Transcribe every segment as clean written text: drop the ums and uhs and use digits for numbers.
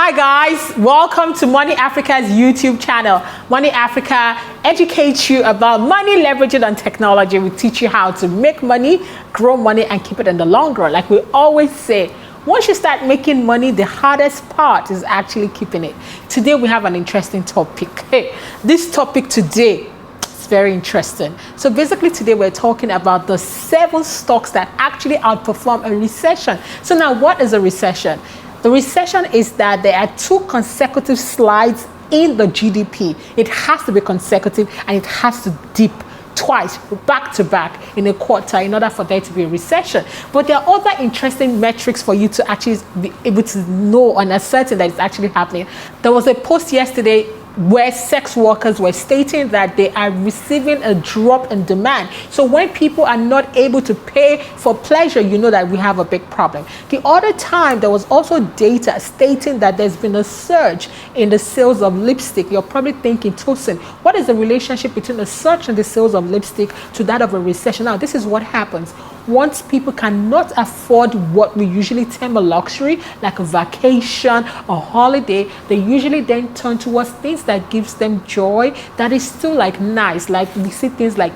Hi guys, welcome to Money Africa's YouTube channel. Money Africa educates you about money, leveraging on technology. We teach you how to make money, grow money, and keep it in the long run. Like we always say, once you start making money, the hardest part is actually keeping it. Today we have an interesting topic. Hey, this topic today is very interesting. So basically today we're talking about the 7 stocks that actually outperform a recession. So now what is a recession? The recession is that there are 2 consecutive slides in the GDP. It has to be consecutive and it has to dip twice, back to back in a quarter in order for there to be a recession. But there are other interesting metrics for you to actually be able to know and ascertain that it's actually happening. There was a post yesterday where sex workers were stating that they are receiving a drop in demand. So when people are not able to pay for pleasure, you know that we have a big problem. The other time, there was also data stating that there's been a surge in the sales of lipstick. You're probably thinking, Tosin, what is the relationship between a surge in the sales of lipstick to that of a recession? Now, this is what happens. Once people cannot afford what we usually term a luxury, like a vacation or holiday, they usually then turn towards things that gives them joy, that is still like nice. Like we see things like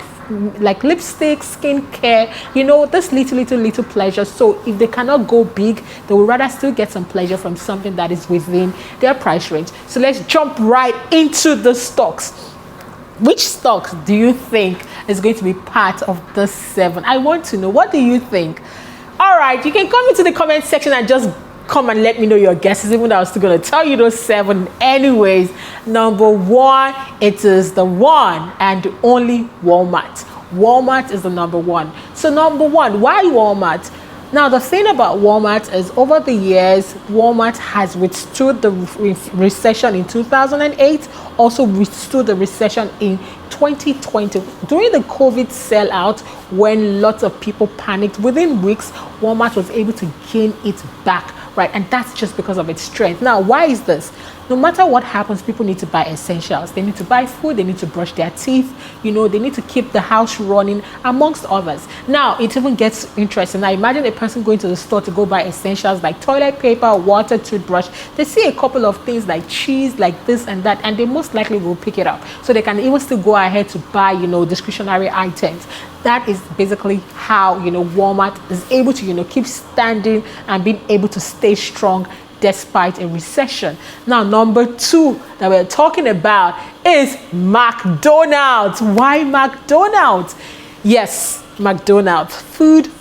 lipstick, skincare, you know, this little pleasure. So if they cannot go big, they would rather still get some pleasure from something that is within their price range. So let's jump right into the stocks. Which stocks do you think is going to be part of the 7? I want to know. What do you think? All right, you can come into the comment section and just come and let me know your guesses, even though I was still going to tell you those 7 anyways. Number 1, it is the one and only Walmart. Walmart is the number 1. So number 1, why Walmart? Now, the thing about Walmart is over the years, Walmart has withstood the recession in 2008, also withstood the recession in 2020. During the COVID sellout, when lots of people panicked, within weeks, Walmart was able to gain it back, right? And that's just because of its strength. Now, why is this? No matter what happens, people need to buy essentials. They need to buy food, they need to brush their teeth, you know, they need to keep the house running, amongst others. Now, it even gets interesting. Now, imagine a person going to the store to go buy essentials like toilet paper, water, toothbrush. They see a couple of things like cheese, like this and that, and they most likely will pick it up. So they can even still go ahead to buy, you know, discretionary items. That is basically how, you know, Walmart is able to, you know, keep standing and being able to stay strong despite a recession. Now, number 2 that we're talking about is McDonald's. Why McDonald's? Yes, McDonald's. Food.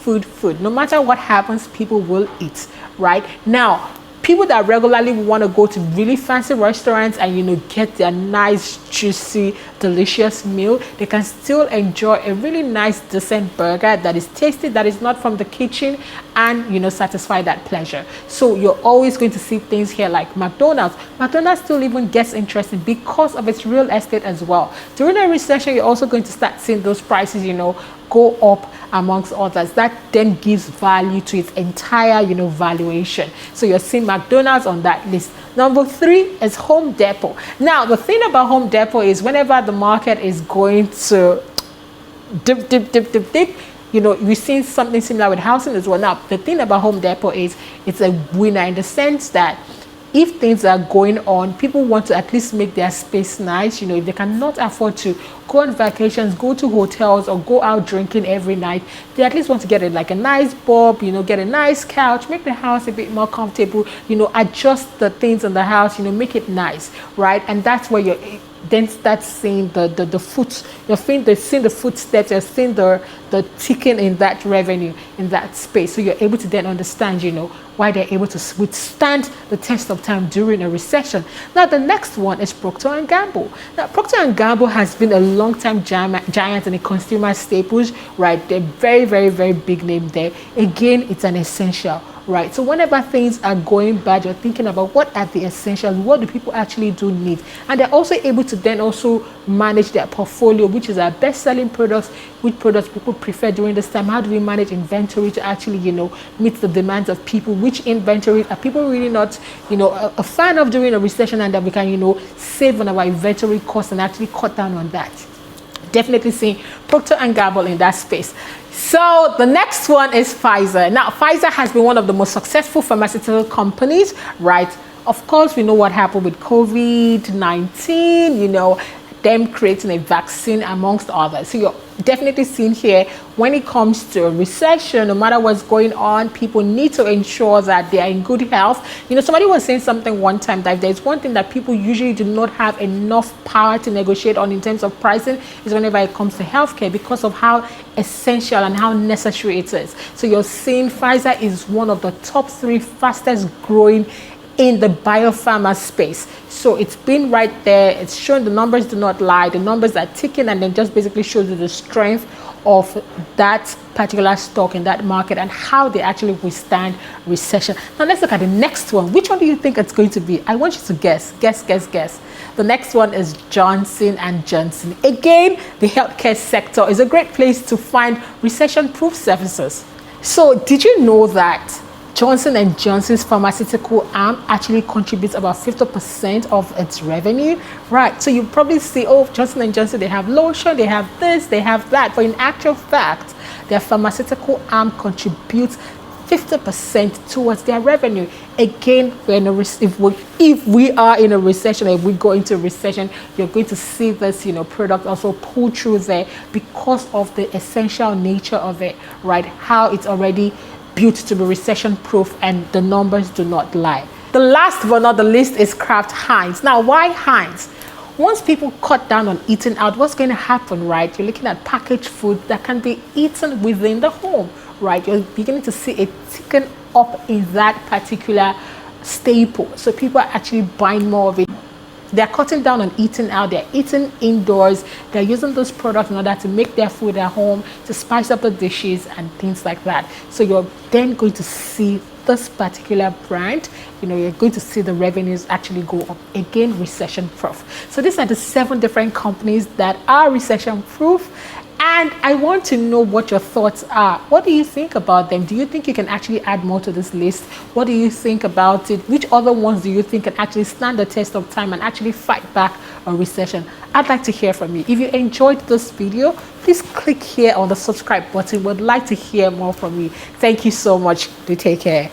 No matter what happens, people will eat, right? Now, people that regularly want to go to really fancy restaurants and, you know, get their nice, juicy, delicious meal, they can still enjoy a really nice, decent burger that is tasty, that is not from the kitchen, and, you know, satisfy that pleasure. So you're always going to see things here like McDonald's. McDonald's still even gets interesting because of its real estate as well. During a recession, you're also going to start seeing those prices, you know, go up amongst others. That then gives value to its entire, you know, valuation. So you're seeing McDonald's on that list. Number 3 is Home Depot. Now, the thing about Home Depot is whenever the market is going to dip, you know, we've seen something similar with housing as well. Now, the thing about Home Depot is it's a winner in the sense that if things are going on, people want to at least make their space nice. You know, if they cannot afford to go on vacations, go to hotels, or go out drinking every night, they at least want to get it like a nice bulb, you know, get a nice couch, make the house a bit more comfortable, you know, adjust the things in the house, you know, make it nice, right? And that's where you're then start seeing the foot, you're seeing the footsteps, you're seeing the ticking in that revenue in that space. So you're able to then understand, you know, why they're able to withstand the test of time during a recession. Now, the next one is Proctor Gamble. Now, Proctor Gamble has been a long-time giant in the consumer staples, right? They're very big name there. Again, it's an essential, right? So whenever things are going bad, you're thinking about what are the essentials, what do people actually do need, and they're also able to then also manage their portfolio, which is our best-selling products, which products people prefer during this time. How do we manage inventory to actually, you know, meet the demands of people? Which inventory are people really not, you know, a fan of during a recession, and that we can, you know, save on our inventory costs and actually cut down on that. Definitely seeing Procter & Gamble in that space. So the next one is Pfizer. Now, Pfizer has been one of the most successful pharmaceutical companies, right, Of course, we know what happened with COVID-19, you know, them creating a vaccine amongst others. So you're definitely seeing here, when it comes to a recession, no matter what's going on, people need to ensure that they are in good health. You know, somebody was saying something one time that there's one thing that people usually do not have enough power to negotiate on in terms of pricing is whenever it comes to healthcare, because of how essential and how necessary it is. So you're seeing Pfizer is one of the top 3 fastest growing in the biopharma space. So it's been right there. It's showing the numbers do not lie. The numbers are ticking, and then just basically shows you the strength of that particular stock in that market and how they actually withstand recession. Now let's look at the next one. Which one do you think it's going to be? I want you to guess. Guess. The next one is Johnson & Johnson. Again, the healthcare sector is a great place to find recession-proof services. So did you know that Johnson & Johnson's pharmaceutical arm actually contributes about 50% of its revenue, right? So you probably see, oh, Johnson & Johnson, they have lotion, they have this, they have that. But in actual fact, their pharmaceutical arm contributes 50% towards their revenue. Again, if we are in a recession, if we go into a recession, you're going to see this, you know, product also pull through there because of the essential nature of it, right? How it's already built to be recession proof, and the numbers do not lie. The last but not the least is Kraft Heinz. Now, why Heinz? Once people cut down on eating out, what's going to happen, right? You're looking at packaged food that can be eaten within the home, right? You're beginning to see a ticking up in that particular staple. So people are actually buying more of it. They're cutting down on eating out. They're eating indoors. They're using those products in order to make their food at home, to spice up the dishes and things like that. So you're then going to see this particular brand, you know, you're going to see the revenues actually go up. Again, recession proof. So these are the 7 different companies that are recession proof. And I want to know what your thoughts are. What do you think about them? Do you think you can actually add more to this list? What do you think about it? Which other ones do you think can actually stand the test of time and actually fight back a recession? I'd like to hear from you. If you enjoyed this video, please click here on the subscribe button. We'd like to hear more from you. Thank you so much. Do take care.